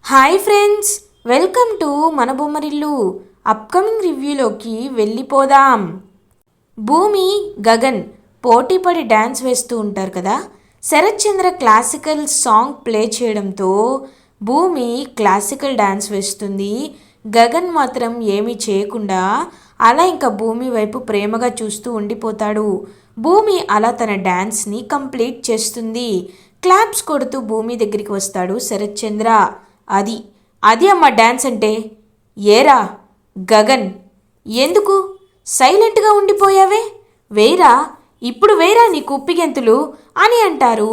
Hi friends, welcome to మన Bommarillu. Upcoming రివ్యూలోకి వెళ్ళిపోదాం. భూమి, గగన్ పోటీపడి డ్యాన్స్ వేస్తూ ఉంటారు కదా. శరత్ చంద్ర క్లాసికల్ సాంగ్ ప్లే చేయడంతో భూమి క్లాసికల్ డ్యాన్స్ వేస్తుంది. గగన్ మాత్రం ఏమీ చేయకుండా అలా ఇంకా భూమి వైపు ప్రేమగా చూస్తూ ఉండిపోతాడు. భూమి అలా తన డ్యాన్స్ని కంప్లీట్ చేస్తుంది. క్లాప్స్ కొడుతూ భూమి దగ్గరికి వస్తాడు శరత్ చంద్ర. అది అది అమ్మ డ్యాన్స్ అంటే. ఏరా గగన్, ఎందుకు సైలెంట్గా ఉండిపోయావే? వేరా, ఇప్పుడు వేరా నీ కుప్పిగెంతులు అని అంటారు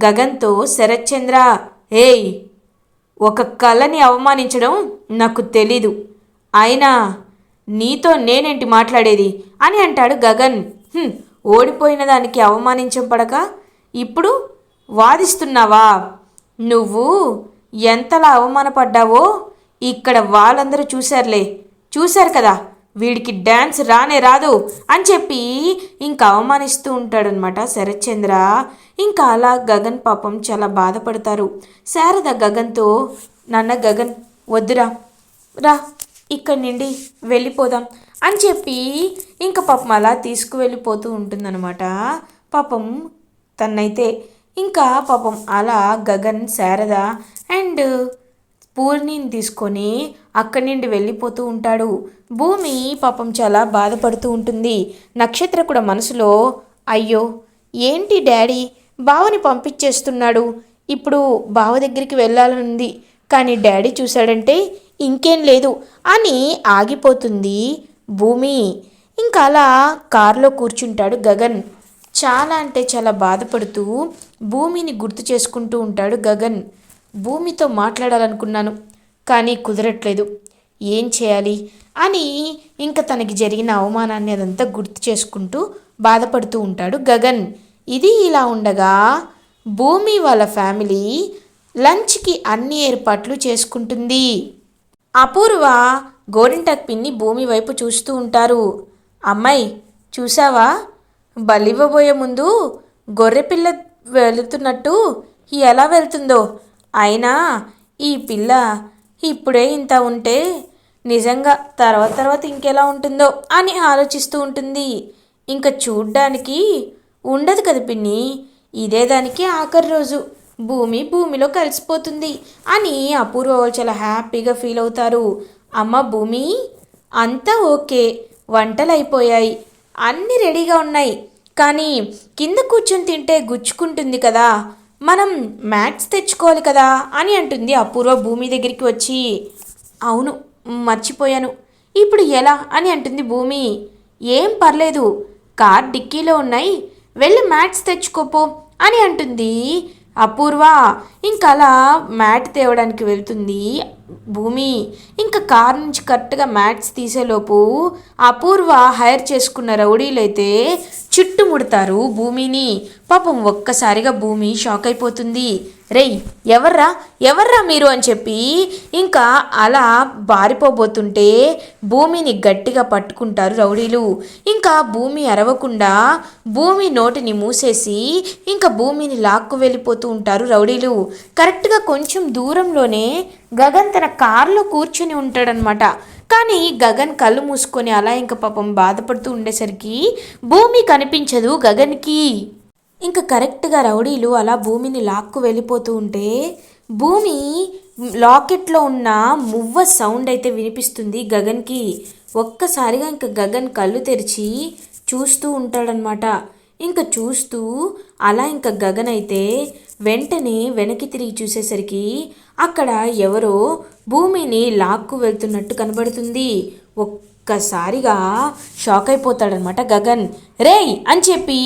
గగన్తో శరత్ చంద్ర. ఏయ్, ఒక కళని అవమానించడం నాకు తెలీదు, అయినా నీతో నేనేంటి మాట్లాడేది అని అంటాడు గగన్. ఓడిపోయిన దానికి అవమానించబడక ఇప్పుడు వాదిస్తున్నావా? నువ్వు ఎంతలా అవమానపడ్డావో ఇక్కడ వాళ్ళందరూ చూశారు కదా, వీడికి డ్యాన్స్ రానే రాదు అని చెప్పి ఇంకా అవమానిస్తూ ఉంటాడనమాట శరత్ చంద్ర. ఇంకా అలా గగన్ పాపం చాలా బాధపడతారు. శారద గగన్తో, నాన్న గగన్ వద్దురా, రా ఇక్కడి నుండి వెళ్ళిపోదాం అని చెప్పి ఇంకా పాపం అలా తీసుకువెళ్ళిపోతూ ఉంటుందన్నమాట. పాపం తన్నైతే ఇంకా పాపం అలా గగన్, శారద అండ్ పూర్ణిని తీసుకొని అక్కడి నుండి వెళ్ళిపోతూ ఉంటాడు. భూమి పాపం చాలా బాధపడుతూ ఉంటుంది. నక్షత్ర కూడా మనసులో, అయ్యో ఏంటి డాడీ బావని పంపించేస్తున్నాడు, ఇప్పుడు బావ దగ్గరికి వెళ్ళాలనుంది, కానీ డాడీ చూశాడంటే ఇంకేం లేదు అని ఆగిపోతుంది భూమి. ఇంకా అలా కారులో కూర్చుంటాడు గగన్. చాలా అంటే చాలా బాధపడుతూ భూమిని గుర్తు చేసుకుంటూ ఉంటాడు గగన్. భూమితో మాట్లాడాలనుకున్నాను కానీ కుదరట్లేదు, ఏం చేయాలి అని ఇంకా తనకి జరిగిన అవమానాన్ని అదంతా గుర్తు చేసుకుంటూ బాధపడుతూ ఉంటాడు గగన్. ఇది ఇలా ఉండగా భూమి వాళ్ళ ఫ్యామిలీ లంచ్కి అన్ని ఏర్పాట్లు చేసుకుంటుంది. అపూర్వ, గోరింటాక్ పిన్ని భూమి వైపు చూస్తూ ఉంటారు. అమ్మాయి చూసావా, బలివ్వబోయే ముందు గొర్రెపిల్ల వెళుతున్నట్టు ఎలా వెళ్తుందో, అయినా ఈ పిల్ల ఇప్పుడే ఇంత ఉంటే నిజంగా తర్వాత ఇంకెలా ఉంటుందో అని ఆలోచిస్తూ ఉంటుంది. ఇంకా చూడ్డానికి ఉండదు కదా పిన్ని, ఇదే దానికి ఆఖరి రోజు, భూమిలో కలిసిపోతుంది అని అపూర్వ వాళ్ళు చాలా హ్యాపీగా ఫీల్ అవుతారు. అమ్మ భూమి, అంతా ఓకే, వంటలు అయిపోయాయి, అన్నీ రెడీగా ఉన్నాయి, కానీ కింద కూర్చొని తింటే గుచ్చుకుంటుంది కదా, మనం మ్యాట్స్ తెచ్చుకోవాలి కదా అని అంటుంది అపూర్వ భూమి దగ్గరికి వచ్చి. అవును మర్చిపోయాను, ఇప్పుడు ఎలా అని అంటుంది భూమి. ఏం పర్లేదు, కార్ డిక్కీలో ఉన్నాయి, వెళ్ళి మ్యాట్స్ తెచ్చుకోపో అని అంటుంది అపూర్వ. ఇంకా అలా మ్యాట్ తేవడానికి వెళ్తుంది భూమి. ఇంకా కార్ నుంచి కరెక్ట్గా మ్యాట్స్ తీసేలోపు అపూర్వ హైర్ చేసుకున్న రౌడీలైతే చుట్టుముడతారు భూమిని. పాపం ఒక్కసారిగా భూమి షాక్ అయిపోతుంది. రేయ్, ఎవర్రా మీరు అని చెప్పి ఇంకా అలా బారిపోబోతుంటే భూమిని గట్టిగా పట్టుకుంటారు రౌడీలు. ఇంకా భూమి అరవకుండా భూమి నోటిని మూసేసి ఇంకా భూమిని లాక్కు వెళ్ళిపోతూ ఉంటారు రౌడీలు. కరెక్ట్గా కొంచెం దూరంలోనే గగన్ తన కారులో కూర్చుని ఉంటాడనమాట. కానీ గగన్ కళ్ళు మూసుకొని అలా ఇంకా పాపం బాధపడుతూ ఉండేసరికి భూమి కనిపించదు గగన్కి. ఇంకా కరెక్ట్గా రౌడీలు అలా భూమిని లాక్కు వెళ్ళిపోతూ ఉంటే భూమి లాకెట్లో ఉన్న మువ్వ సౌండ్ అయితే వినిపిస్తుంది గగన్కి. ఒక్కసారిగా ఇంకా గగన్ కళ్ళు తెరిచి చూస్తూ ఉంటాడనమాట. ఇంకా చూస్తూ అలా ఇంకా గగన్ అయితే వెంటనే వెనక్కి తిరిగి చూసేసరికి అక్కడ ఎవరో భూమిని లాక్కు వెళ్తున్నట్టు కనబడుతుంది. ఒక్కసారిగా షాక్ అయిపోతాడనమాట గగన్. రేయ్ అని చెప్పి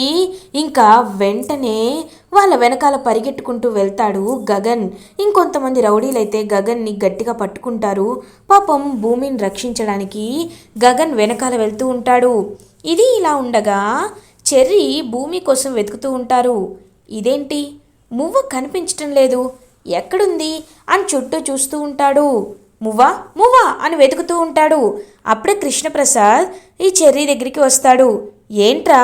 ఇంకా వెంటనే వాళ్ళ వెనకాల పరిగెట్టుకుంటూ వెళ్తాడు గగన్. ఇంకొంతమంది రౌడీలైతే గగన్ని గట్టిగా పట్టుకుంటారు. పాపం భూమిని రక్షించడానికి గగన్ వెనకాల వెళ్తూ ఉంటాడు. ఇది ఇలా ఉండగా చెర్రీ భూమి కోసం వెతుకుతూ ఉంటారు. ఇదేంటి మువ్వ కనిపించటం లేదు, ఎక్కడుంది అని చుట్టూ చూస్తూ ఉంటాడు. మువ్వ అని వెతుకుతూ ఉంటాడు. అప్పుడే కృష్ణప్రసాద్ ఈ చెర్రీ దగ్గరికి వస్తాడు. ఏంట్రా,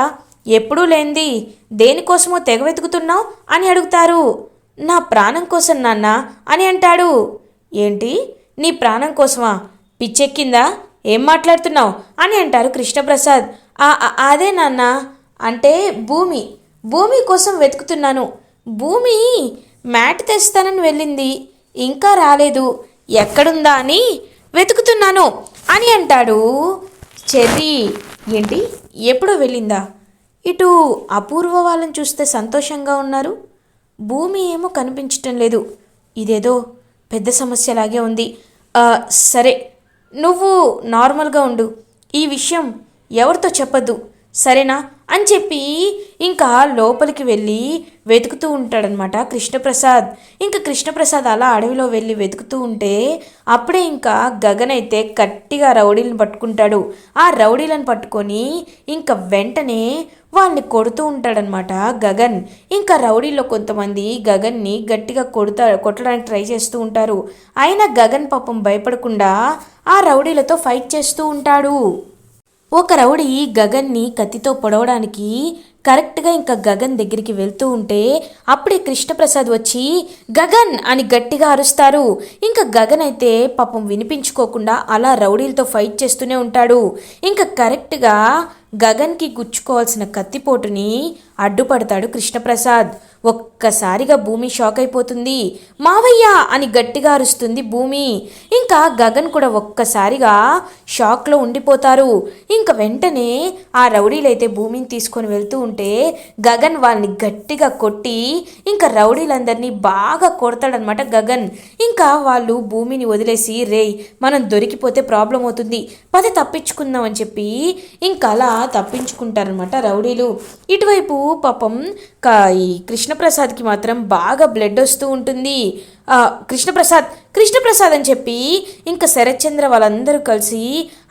ఎప్పుడూ లేనిది దేనికోసమో తెగ వెతుకుతున్నావు అని అడుగుతారు. నా ప్రాణం కోసం నాన్న అని అంటాడు. ఏంటి, నీ ప్రాణం కోసమా? పిచ్చెక్కిందా? ఏం మాట్లాడుతున్నావు అని అంటారు కృష్ణప్రసాద్. అదే నాన్న, అంటే భూమి భూమి కోసం వెతుకుతున్నాను. భూమి మ్యాట్ తెస్తానని వెళ్ళింది, ఇంకా రాలేదు. ఎక్కడుందా అని వెతుకుతున్నాను అని అంటాడు చెర్రీ. ఏంటి, ఎప్పుడో వెళ్ళిందా? ఇటు అపూర్వ వాళ్ళని చూస్తే సంతోషంగా ఉన్నారు, భూమి ఏమో కనిపించటం లేదు. ఇదేదో పెద్ద సమస్యలాగే ఉంది. సరే, నువ్వు నార్మల్గా ఉండు, ఈ విషయం ఎవరితో చెప్పద్దు, సరేనా అని చెప్పి ఇంకా లోపలికి వెళ్ళి వెతుకుతూ ఉంటాడనమాట కృష్ణప్రసాద్. ఇంకా కృష్ణప్రసాద్ అలా అడవిలో వెళ్ళి వెతుకుతూ ఉంటే అప్పుడే ఇంకా గగన్ అయితే గట్టిగా రౌడీలను పట్టుకుంటాడు. ఆ రౌడీలను పట్టుకొని ఇంకా వెంటనే వాళ్ళని కొడుతూ ఉంటాడనమాట గగన్. ఇంకా రౌడీలో కొంతమంది గగన్ని గట్టిగా కొట్టడానికి ట్రై చేస్తూ ఉంటారు. అయినా గగన్ పాపం భయపడకుండా ఆ రౌడీలతో ఫైట్ చేస్తూ ఉంటాడు. ఒక రౌడీ గగన్ని కత్తితో పొడవడానికి కరెక్ట్గా ఇంకా గగన్ దగ్గరికి వెళ్తూ ఉంటే అప్పుడే కృష్ణప్రసాద్ వచ్చి గగన్ అని గట్టిగా అరుస్తారు. ఇంకా గగన్ అయితే పాపం వినిపించుకోకుండా అలా రౌడీలతో ఫైట్ చేస్తూనే ఉంటాడు. ఇంకా కరెక్ట్గా గగన్కి గుచ్చుకోవాల్సిన కత్తిపోటుని అడ్డుపడతాడు కృష్ణప్రసాద్. ఒక్కసారిగా భూమి షాక్ అయిపోతుంది. మావయ్య అని గట్టిగా అరుస్తుంది భూమి. ఇంకా గగన్ కూడా ఒక్కసారిగా షాక్లో ఉండిపోతారు. ఇంకా వెంటనే ఆ రౌడీలైతే భూమిని తీసుకొని వెళ్తూ ఉంటే గగన్ వాళ్ళని గట్టిగా కొట్టి ఇంకా రౌడీలందరినీ బాగా కొడతాడనమాట గగన్. ఇంకా వాళ్ళు భూమిని వదిలేసి రేయ్ మనం దొరికిపోతే ప్రాబ్లం అవుతుంది, పద తప్పించుకుందాం అని చెప్పి ఇంకా అలా తప్పించుకుంటారనమాట రౌడీలు. ఇటువైపు పాపం ఈ కృష్ణప్రసాద్కి మాత్రం బాగా బ్లడ్ వస్తూ ఉంటుంది. కృష్ణప్రసాద్ అని చెప్పి ఇంకా శరత్చంద్ర వాళ్ళందరూ కలిసి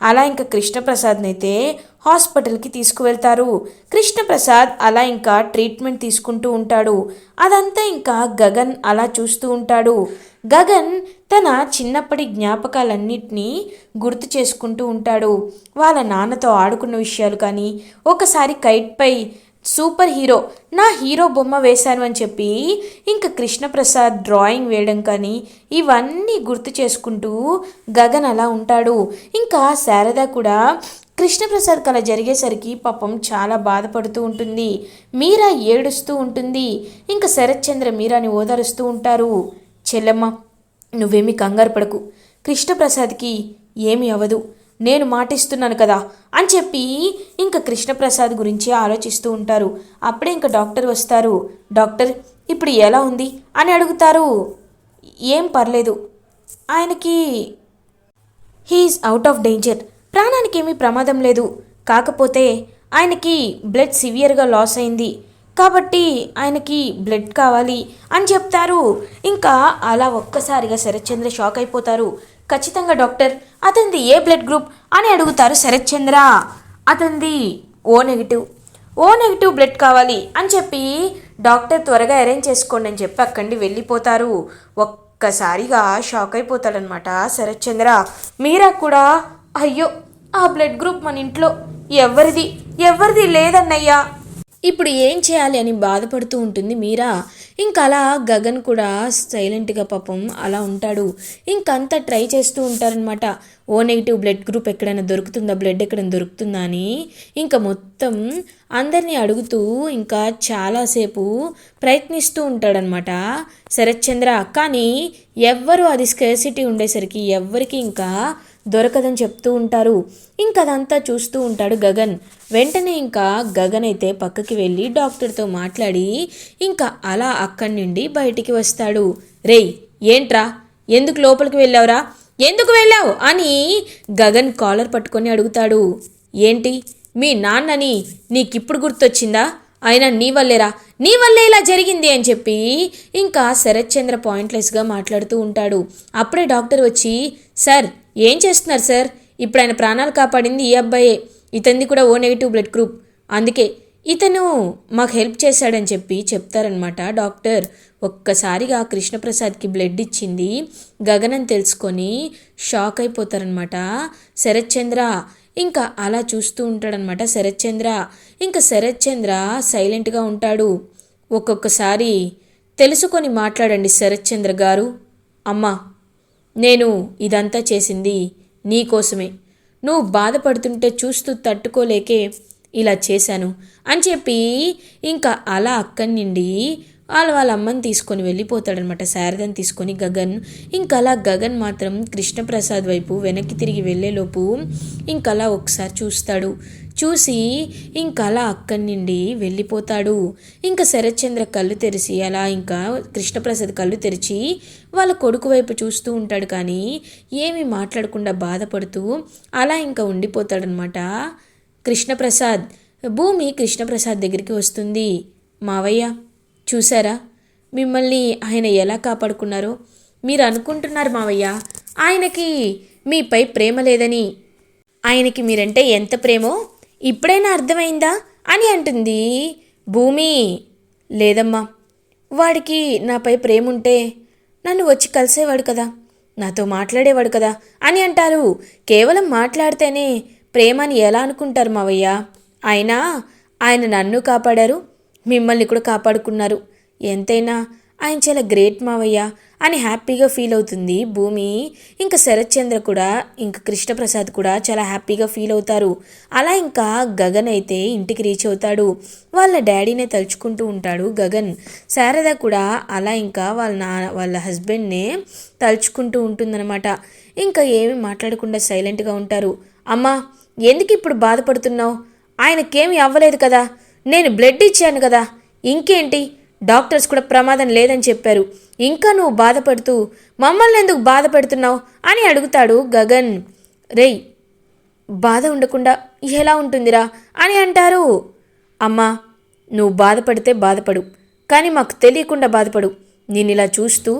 అలా ఇంకా కృష్ణప్రసాద్ని అయితే హాస్పిటల్కి తీసుకువెళ్తారు. కృష్ణప్రసాద్ అలా ఇంకా ట్రీట్మెంట్ తీసుకుంటూ ఉంటాడు. అదంతా ఇంకా గగన్ అలా చూస్తూ ఉంటాడు. గగన్ తన చిన్నప్పటి జ్ఞాపకాలన్నింటినీ గుర్తు చేసుకుంటూ ఉంటాడు. వాళ్ళ నాన్నతో ఆడుకున్న విషయాలు కానీ, ఒకసారి కైట్పై సూపర్ హీరో నా హీరో బొమ్మ వేశాను అని చెప్పి ఇంకా కృష్ణప్రసాద్ డ్రాయింగ్ వేయడం కానీ ఇవన్నీ గుర్తు చేసుకుంటూ గగన్ అలా ఉంటాడు. ఇంకా శారద కూడా కృష్ణప్రసాద్కి అలా జరిగేసరికి పాపం చాలా బాధపడుతూ ఉంటుంది. మీరా ఏడుస్తూ ఉంటుంది. ఇంకా శరత్చంద్ర మీరాని ఓదారుస్తూ ఉంటారు. చెల్లెమ్మ, నువ్వేమీ కంగారు పడకు, కృష్ణప్రసాద్కి ఏమీ అవ్వదు, నేను మాటిస్తున్నాను కదా అని చెప్పి ఇంకా కృష్ణప్రసాద్ గురించి ఆలోచిస్తూ ఉంటారు. అప్పుడే ఇంకా డాక్టర్ వస్తారు. డాక్టర్, ఇప్పుడు ఎలా ఉంది అని అడుగుతారు. ఏం పర్లేదు, ఆయనకి హీఈస్ అవుట్ ఆఫ్ డేంజర్, ప్రాణానికి ఏమీ ప్రమాదం లేదు, కాకపోతే ఆయనకి బ్లడ్ సివియర్గా లాస్ అయింది కాబట్టి ఆయనకి బ్లడ్ కావాలి అని చెప్తారు. ఇంకా అలా ఒక్కసారిగా శరత్చంద్ర షాక్ అయిపోతారు. ఖచ్చితంగా డాక్టర్, అతనిది ఏ బ్లడ్ గ్రూప్ అని అడుగుతారు శరత్చంద్ర. అతనిది ఓ నెగిటివ్ బ్లడ్ కావాలి అని చెప్పి డాక్టర్ త్వరగా అరేంజ్ చేసుకోండి అని చెప్పి అక్కడి వెళ్ళిపోతారు. ఒక్కసారిగా షాక్ అయిపోతాడనమాట శరత్చంద్ర. మీరా కూడా అయ్యో ఆ బ్లడ్ గ్రూప్ మన ఇంట్లో ఎవరిది లేదన్నయ్యా, ఇప్పుడు ఏం చేయాలి అని బాధపడుతూ ఉంటుంది మీరా. ఇంకా అలా గగన్ కూడా సైలెంట్గా పాపం అలా ఉంటాడు. ఇంకంతా ట్రై చేస్తూ ఉంటారనమాట. ఓ నెగిటివ్ బ్లడ్ గ్రూప్ ఎక్కడైనా దొరుకుతుందా, బ్లడ్ ఎక్కడైనా దొరుకుతుందా అని ఇంకా మొత్తం అందరినీ అడుగుతూ ఇంకా చాలాసేపు ప్రయత్నిస్తూ ఉంటాడనమాట శరత్చంద్ర. కానీ ఎవ్వరు అది స్కేర్సిటీ ఉండేసరికి ఎవ్వరికి ఇంకా దొరకదని చెప్తూ ఉంటారు. ఇంకా అదంతా చూస్తూ ఉంటాడు గగన్. వెంటనే ఇంకా గగన్ అయితే పక్కకి వెళ్ళి డాక్టర్తో మాట్లాడి ఇంకా అలా అక్కడి నుండి బయటికి వస్తాడు. రేయ్ ఏంట్రా, ఎందుకు లోపలికి వెళ్ళావురా, ఎందుకు వెళ్ళావు అని గగన్ కాలర్ పట్టుకొని అడుగుతాడు. ఏంటి, మీ నాన్నని నీకిప్పుడు గుర్తొచ్చిందా, అయినా నీ వల్లే ఇలా జరిగింది అని చెప్పి ఇంకా శరత్చంద్ర పాయింట్లెస్గా మాట్లాడుతూ ఉంటాడు. అప్పుడే డాక్టర్ వచ్చి, సార్ ఏం చేస్తున్నారు సార్, ఇప్పుడు ఆయన ప్రాణాలు కాపాడింది ఈ అబ్బాయే, ఇతనిది కూడా ఓ నెగిటివ్ బ్లడ్ గ్రూప్, అందుకే ఇతను మాకు హెల్ప్ చేశాడని చెప్పి చెప్తారనమాట డాక్టర్. ఒక్కసారిగా కృష్ణప్రసాద్కి బ్లడ్ ఇచ్చింది గగన్ అని తెలుసుకొని షాక్ అయిపోతారనమాట శరత్చంద్ర. ఇంకా అలా చూస్తూ ఉంటాడనమాట శరత్చంద్ర. ఇంకా శరత్చంద్ర సైలెంట్గా ఉంటాడు. ఒక్కొక్కసారి తెలుసుకొని మాట్లాడండి శరత్చంద్ర గారు. అమ్మా, నేను ఇదంతా చేసింది నీకోసమే. నువ్వు బాధపడుతుంటే చూస్తూ తట్టుకోలేకే ఇలా చేశాను అని చెప్పి ఇంకా అలా అక్కడి నుండి వాళ్ళ అమ్మని తీసుకొని వెళ్ళిపోతాడనమాట, శారదని తీసుకొని గగన్. ఇంకలా గగన్ మాత్రం కృష్ణప్రసాద్ వైపు వెనక్కి తిరిగి వెళ్ళేలోపు ఇంకలా ఒకసారి చూస్తాడు. చూసి ఇంకలా అక్కడి నుండి వెళ్ళిపోతాడు. ఇంకా శరత్చంద్ర కళ్ళు తెరిచి అలా ఇంకా కృష్ణప్రసాద్ కళ్ళు తెరిచి వాళ్ళ కొడుకు వైపు చూస్తూ ఉంటాడు. కానీ ఏమీ మాట్లాడకుండా బాధపడుతూ అలా ఇంకా ఉండిపోతాడనమాట కృష్ణప్రసాద్. భూమి కృష్ణప్రసాద్ దగ్గరికి వస్తుంది. మావయ్య చూసారా మిమ్మల్ని ఆయన ఎలా కాపాడుకున్నారో? మీరు అనుకుంటున్నారు మావయ్య ఆయనకి మీపై ప్రేమ లేదని. ఆయనకి మీరంటే ఎంత ప్రేమో ఇప్పుడైనా అర్థమైందా అని అంటుంది భూమి. లేదమ్మా, వాడికి నాపై ప్రేమ ఉంటే నన్ను వచ్చి కలిసేవాడు కదా, నాతో మాట్లాడేవాడు కదా అని అంటారు. కేవలం మాట్లాడితేనే ప్రేమ అని ఎలా అనుకుంటారు మావయ్య? ఆయన నన్ను కాపాడారు, మిమ్మల్ని కూడా కాపాడుకున్నారు. ఎంతైనా ఆయన చాలా గ్రేట్ మావయ్య అని హ్యాపీగా ఫీల్ అవుతుంది భూమి. ఇంకా శరత్చంద్ర కూడా ఇంకా కృష్ణప్రసాద్ కూడా చాలా హ్యాపీగా ఫీల్ అవుతారు. అలా ఇంకా గగన్ అయితే ఇంటికి రీచ్ అవుతాడు. వాళ్ళ డాడీనే తలుచుకుంటూ ఉంటాడు గగన్. శారద కూడా అలా ఇంకా వాళ్ళ హస్బెండ్నే తలుచుకుంటూ ఉంటుందన్నమాట. ఇంకా ఏమి మాట్లాడకుండా సైలెంట్గా ఉంటారు. అమ్మా, ఎందుకు ఇప్పుడు బాధపడుతున్నావు? ఆయనకేమీ అవ్వలేదు కదా, నేను బ్లడ్ ఇచ్చాను కదా, ఇంకేంటి? డాక్టర్స్ కూడా ప్రమాదం లేదని చెప్పారు, ఇంకా నువ్వు బాధపడుతూ మమ్మల్ని ఎందుకు బాధ పెడుతున్నావు అని అడుగుతాడు గగన్. రేయ్, బాధ ఉండకుండా ఎలా ఉంటుందిరా అని అంటారు. అమ్మా, నువ్వు బాధపడితే బాధపడు, కానీ మాకు తెలియకుండా బాధపడు. నేను ఇలా చూస్తూ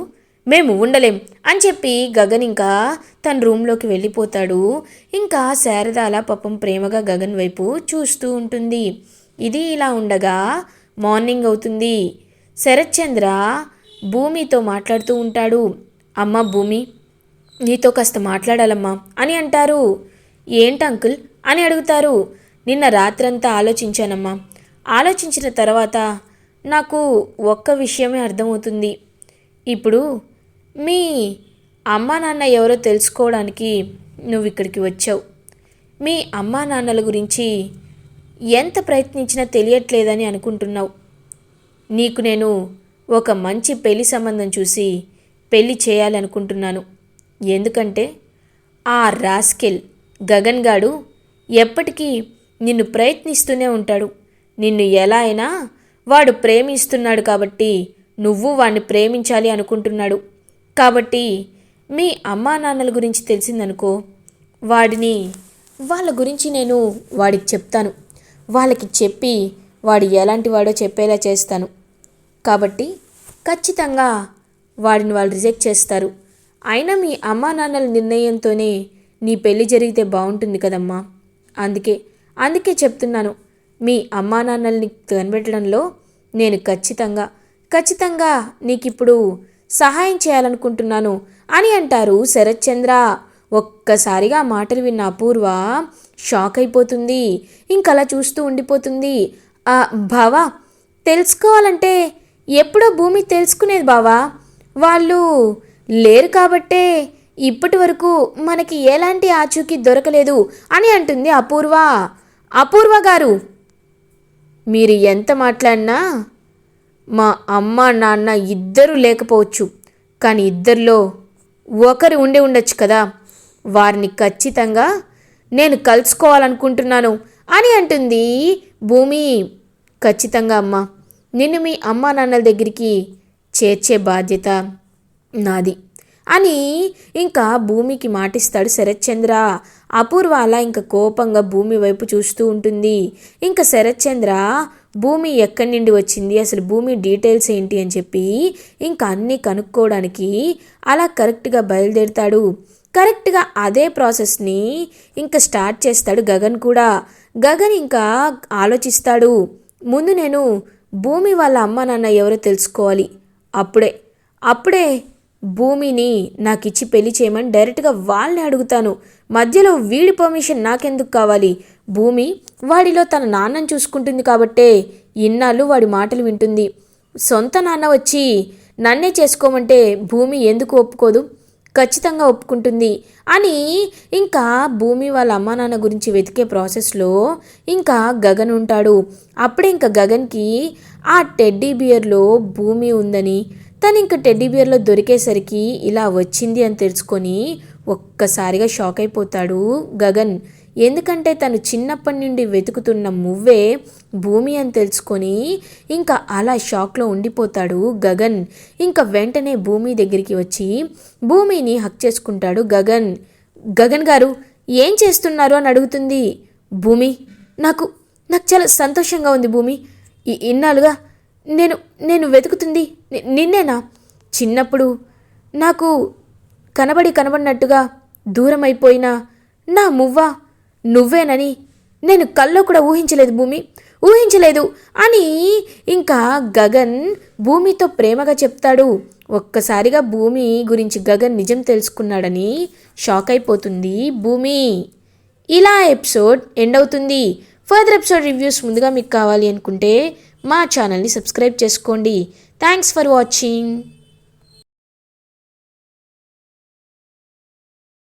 మేము ఉండలేం అని చెప్పి గగన్ ఇంకా తన రూమ్లోకి వెళ్ళిపోతాడు. ఇంకా శారద అలా పాపం ప్రేమగా గగన్ వైపు చూస్తూ ఉంటుంది. ఇది ఇలా ఉండగా మార్నింగ్ అవుతుంది. శరత్చంద్ర భూమితో మాట్లాడుతూ ఉంటాడు. అమ్మ భూమి, నీతో కాస్త మాట్లాడాలమ్మా అని అంటారు. ఏంటి అంకుల్ అని అడుగుతారు. నిన్న రాత్రంతా ఆలోచించానమ్మా. ఆలోచించిన తర్వాత నాకు ఒక్క విషయమే అర్థమవుతుంది. ఇప్పుడు మీ అమ్మా నాన్న ఎవరో తెలుసుకోవడానికి నువ్వు ఇక్కడికి వచ్చావు. మీ అమ్మా నాన్నల గురించి ఎంత ప్రయత్నించినా తెలియట్లేదని అనుకుంటున్నావు. నీకు నేను ఒక మంచి పెళ్లి సంబంధం చూసి పెళ్లి చేయాలనుకుంటున్నాను. ఎందుకంటే ఆ రాస్కెల్ గగన్ గాడు ఎప్పటికీ నిన్ను ప్రయత్నిస్తూనే ఉంటాడు. నిన్ను ఎలా అయినా వాడు ప్రేమిస్తున్నాడు కాబట్టి నువ్వు వాడిని ప్రేమించాలి అనుకుంటున్నాడు. కాబట్టి మీ అమ్మా నాన్నల గురించి తెలిసిందనుకో, వాళ్ళ గురించి నేను వాడికి చెప్తాను. వాళ్ళకి చెప్పి వాడు ఎలాంటి వాడో చెప్పేలా చేస్తాను. కాబట్టి ఖచ్చితంగా వాడిని వాళ్ళు రిజెక్ట్ చేస్తారు. అయినా మీ అమ్మా నాన్నల నిర్ణయంతోనే నీ పెళ్లి జరిగితే బాగుంటుంది కదమ్మా. అందుకే చెప్తున్నాను. మీ అమ్మా నాన్నల్ని కనిపెట్టడంలో నేను ఖచ్చితంగా నీకిప్పుడు సహాయం చేయాలనుకుంటున్నాను అని అంటారు శరత్చంద్ర. ఒక్కసారిగా మాటలు విన్న అపూర్వ షాక్ అయిపోతుంది. ఇంకలా చూస్తూ ఉండిపోతుంది. బావా, తెలుసుకోవాలంటే ఎప్పుడో భూమి తెలుసుకునేది బావా. వాళ్ళు లేరు కాబట్టే ఇప్పటి వరకు మనకి ఎలాంటి ఆచూకీ దొరకలేదు అని అంటుంది అపూర్వ. అపూర్వ గారు, మీరు ఎంత మాట్లాడినా మా అమ్మ నాన్న ఇద్దరు లేకపోవచ్చు, కానీ ఇద్దరిలో ఒకరు ఉండొచ్చు కదా. వారిని ఖచ్చితంగా నేను కలుసుకోవాలనుకుంటున్నాను అని అంటుంది భూమి. ఖచ్చితంగా అమ్మా, నిన్ను మీ అమ్మా నాన్నల దగ్గరికి చేర్చే బాధ్యత నాది అని ఇంకా భూమికి మాటిస్తాడు శరత్చంద్ర. అపూర్వ అలా ఇంకా కోపంగా భూమి వైపు చూస్తూ ఉంటుంది. ఇంకా శరత్చంద్ర భూమి ఎక్కడి నుండి వచ్చింది, అసలు భూమి డీటెయిల్స్ ఏంటి అని చెప్పి ఇంకా అన్నీ కనుక్కోవడానికి అలా కరెక్ట్గా బయలుదేరుతాడు. కరెక్ట్గా అదే ప్రాసెస్ని ఇంకా స్టార్ట్ చేస్తాడు గగన్ కూడా. గగన్ ఇంకా ఆలోచిస్తాడు. ముందు నేను భూమి వాళ్ళ అమ్మ నాన్న ఎవరో తెలుసుకోవాలి. అప్పుడే భూమిని నాకు ఇచ్చి పెళ్లి చేయమని డైరెక్ట్గా వాళ్ళని అడుగుతాను. మధ్యలో వీడి పర్మిషన్ నాకెందుకు కావాలి? భూమి వాడిలో తన నాన్నని చూసుకుంటుంది కాబట్టే ఇన్నాళ్ళు వాడి మాటలు వింటుంది. సొంత నాన్న వచ్చి నన్నే చేసుకోమంటే భూమి ఎందుకు ఒప్పుకోదు? ఖచ్చితంగా ఒప్పుకుంటుంది అని ఇంకా భూమి వాళ్ళ అమ్మా నాన్న గురించి వెతికే ప్రాసెస్లో ఇంకా గగన్ ఉంటాడు. అప్పుడే ఇంకా గగన్కి ఆ టెడ్డీ బియర్లో భూమి ఉందని, తను ఇంకా టెడ్డీ బియర్లో దొరికేసరికి ఇలా వచ్చింది అని తెలుసుకొని ఒక్కసారిగా షాక్ అయిపోతాడు గగన్. ఎందుకంటే తను చిన్నప్పటి నుండి వెతుకుతున్న మువ్వే భూమి అని తెలుసుకొని ఇంకా అలా షాక్లో ఉండిపోతాడు గగన్. ఇంకా వెంటనే భూమి దగ్గరికి వచ్చి భూమిని హక్ చేసుకుంటాడు గగన్. గగన్ గారు ఏం చేస్తున్నారు అని అడుగుతుంది భూమి. నాకు నాకు చాలా సంతోషంగా ఉంది భూమి. ఇన్నాళ్ళుగా నేను నేను వెతుకుతుంది నిన్నేనా? చిన్నప్పుడు నాకు కనబడినట్టుగా దూరం అయిపోయిన నా మువ్వ నువ్వేనని నేను కల్లో కూడా ఊహించలేదు భూమి, ఊహించలేదు అని ఇంకా గగన్ భూమితో ప్రేమగా చెప్తాడు. ఒక్కసారిగా భూమి గురించి గగన్ నిజం తెలుసుకున్నాడని షాక్ అయిపోతుంది భూమి. ఇలా ఎపిసోడ్ ఎండ్ అవుతుంది. ఫర్దర్ ఎపిసోడ్ రివ్యూస్ ముందుగా మీకు కావాలి అనుకుంటే మా ఛానల్ని సబ్స్క్రైబ్ చేసుకోండి. Thanks for watching.